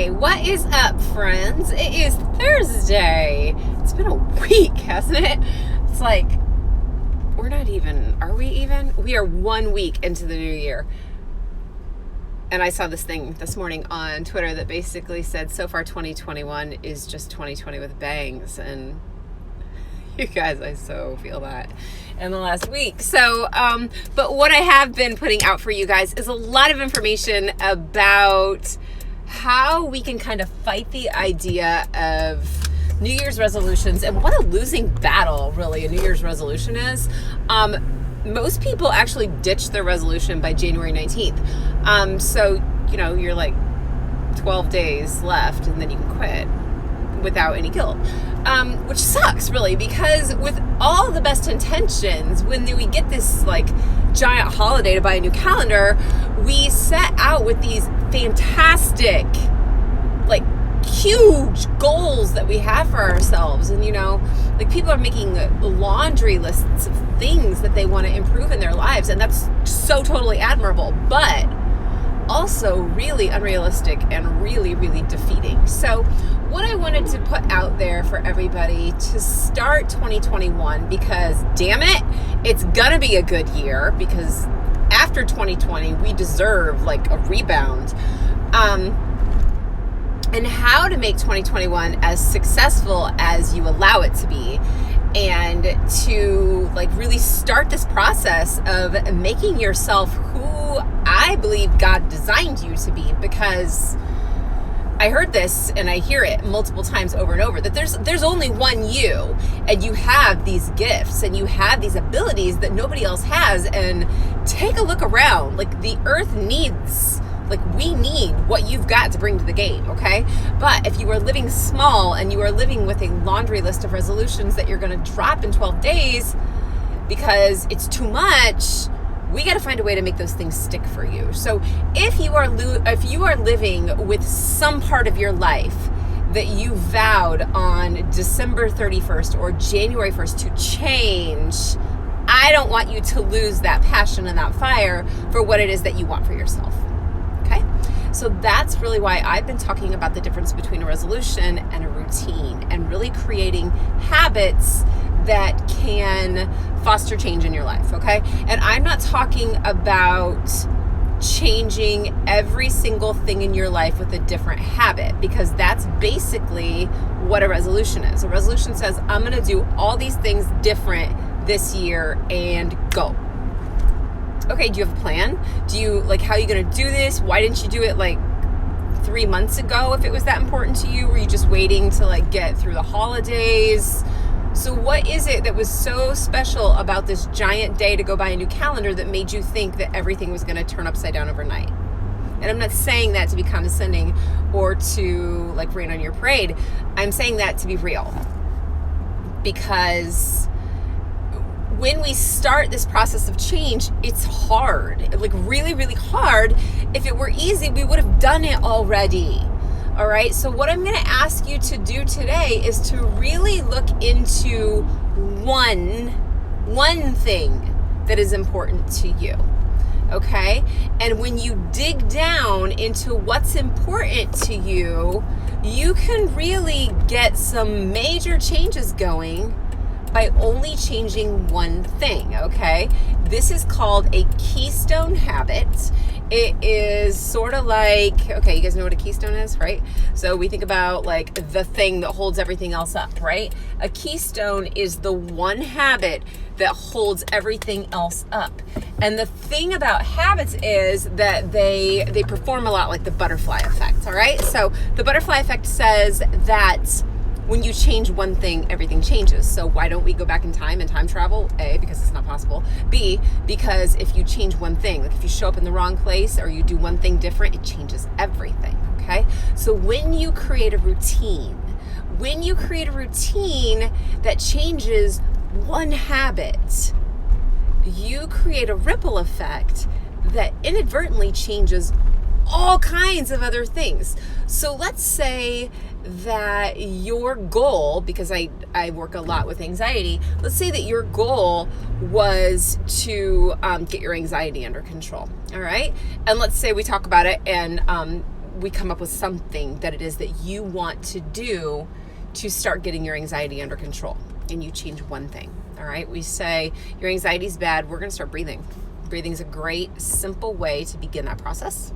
Hey, what is up, friends? It is Thursday. It's been a week, hasn't it? It's like, are we even? We are 1 week into the new year. And I saw this thing this morning on Twitter that basically said, so far 2021 is just 2020 with bangs. And you guys, I so feel that in the last week. So, but what I have been putting out for you guys is a lot of information about how we can kind of fight the idea of New Year's resolutions and what a losing battle really a New Year's resolution is. Most people actually ditch their resolution by January 19th. So, you're like 12 days left and then you can quit without any guilt, which sucks really, because with all the best intentions, when we get this like giant holiday to buy a new calendar, we set out with these fantastic, like huge goals that we have for ourselves. And like people are making laundry lists of things that they want to improve in their lives, and that's so totally admirable, but also really unrealistic and really, really defeating. So what I wanted to put out there for everybody to start 2021, because damn it, it's gonna be a good year, because after 2020 we deserve like a rebound, and how to make 2021 as successful as you allow it to be, and to like really start this process of making yourself who I believe God designed you to be. Because I heard this and I hear it multiple times over and over, that there's only one you, and you have these gifts and you have these abilities that nobody else has. And take a look around. Like the earth needs, we need what you've got to bring to the game, okay? But if you are living small and you are living with a laundry list of resolutions that you're going to drop in 12 days because it's too much, we got to find a way to make those things stick for you. So if you are living with some part of your life that you vowed on December 31st or January 1st to change, I don't want you to lose that passion and that fire for what it is that you want for yourself. Okay? So that's really why I've been talking about the difference between a resolution and a routine, and really creating habits that can foster change in your life, okay? And I'm not talking about changing every single thing in your life with a different habit, because that's basically what a resolution is. A resolution says, I'm going to do all these things different this year and go. Okay, do you have a plan? How are you going to do this? Why didn't you do it 3 months ago if it was that important to you? Were you just waiting to get through the holidays? So what is it that was so special about this giant day to go buy a new calendar that made you think that everything was going to turn upside down overnight? And I'm not saying that to be condescending or to rain on your parade. I'm saying that to be real. Because when we start this process of change, it's hard, really, really hard. If it were easy, we would have done it already. All right. So what I'm going to ask you to do today is to really look into one thing that is important to you. Okay. And when you dig down into what's important to you, you can really get some major changes going by only changing one thing, okay? This is called a keystone habit. It is sort of okay, you guys know what a keystone is, right? So we think about the thing that holds everything else up, right? A keystone is the one habit that holds everything else up. And the thing about habits is that they perform a lot like the butterfly effect, all right? So the butterfly effect says that when you change one thing, everything changes. So why don't we go back in time and time travel? A, because it's not possible. B, because if you change one thing, if you show up in the wrong place or you do one thing different, it changes everything, okay? So when you create a routine that changes one habit, you create a ripple effect that inadvertently changes all kinds of other things. So let's say that your goal, because I work a lot with anxiety, let's say that your goal was to get your anxiety under control, all right? And let's say we talk about it and we come up with something that it is that you want to do to start getting your anxiety under control. And you change one thing, all right? We say your anxiety is bad. We're going to start breathing. Breathing is a great, simple way to begin that process.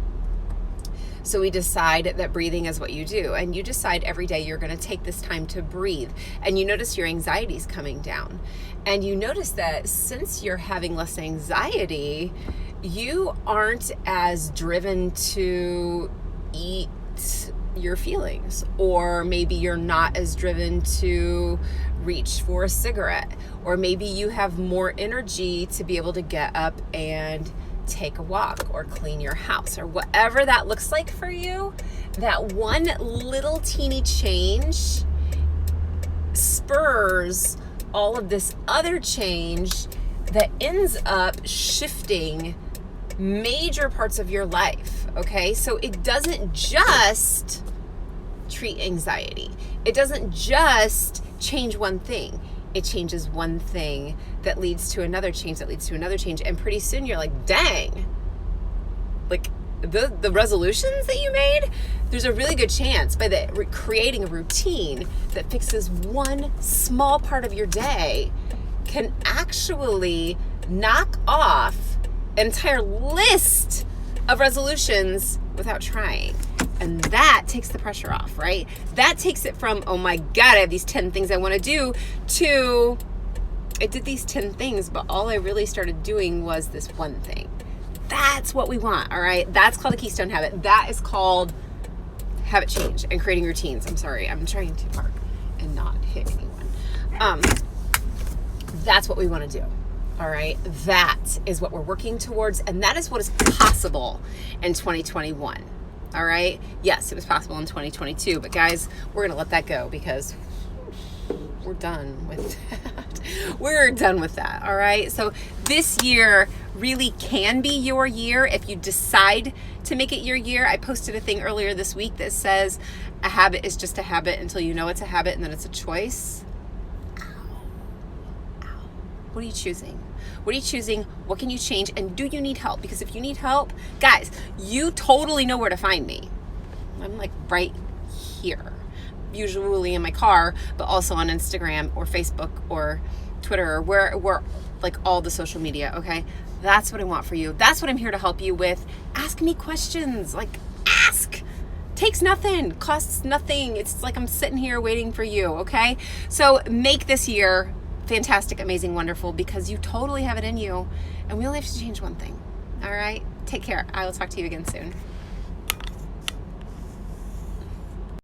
So we decide that breathing is what you do. And you decide every day you're going to take this time to breathe. And you notice your anxiety is coming down. And you notice that since you're having less anxiety, you aren't as driven to eat your feelings, or maybe you're not as driven to reach for a cigarette, or maybe you have more energy to be able to get up and take a walk or clean your house, or whatever that looks like for you. That one little teeny change spurs all of this other change that ends up shifting major parts of your life, okay? So it doesn't just treat anxiety. It doesn't just change one thing. It changes one thing that leads to another change, that leads to another change. And pretty soon you're like, dang, like the resolutions that you made, there's a really good chance by creating a routine that fixes one small part of your day can actually knock off an entire list of resolutions without trying. And that takes the pressure off, right? That takes it from, oh my God, I have these 10 things I want to do, to I did these 10 things, but all I really started doing was this one thing. That's what we want, all right? That's called a Keystone habit. That is called habit change and creating routines. I'm sorry, I'm trying to park and not hit anyone. That's what we want to do. All right, that is what we're working towards, and that is what is possible in 2021. All right, yes, it was possible in 2022, but guys, we're gonna let that go because we're done with that. We're done with that. All right, so this year really can be your year if you decide to make it your year. I posted a thing earlier this week that says a habit is just a habit until you know it's a habit, and then it's a choice. What are you choosing? What are you choosing? What can you change? And do you need help? Because if you need help, guys, you totally know where to find me. I'm like right here, usually in my car, but also on Instagram or Facebook or Twitter, or where like all the social media, okay? That's what I want for you. That's what I'm here to help you with. Ask me questions, like ask. Takes nothing, costs nothing. It's like I'm sitting here waiting for you, okay? So make this year fantastic, amazing, wonderful, because you totally have it in you, and we only have to change one thing. All right, take care. I will talk to you again soon.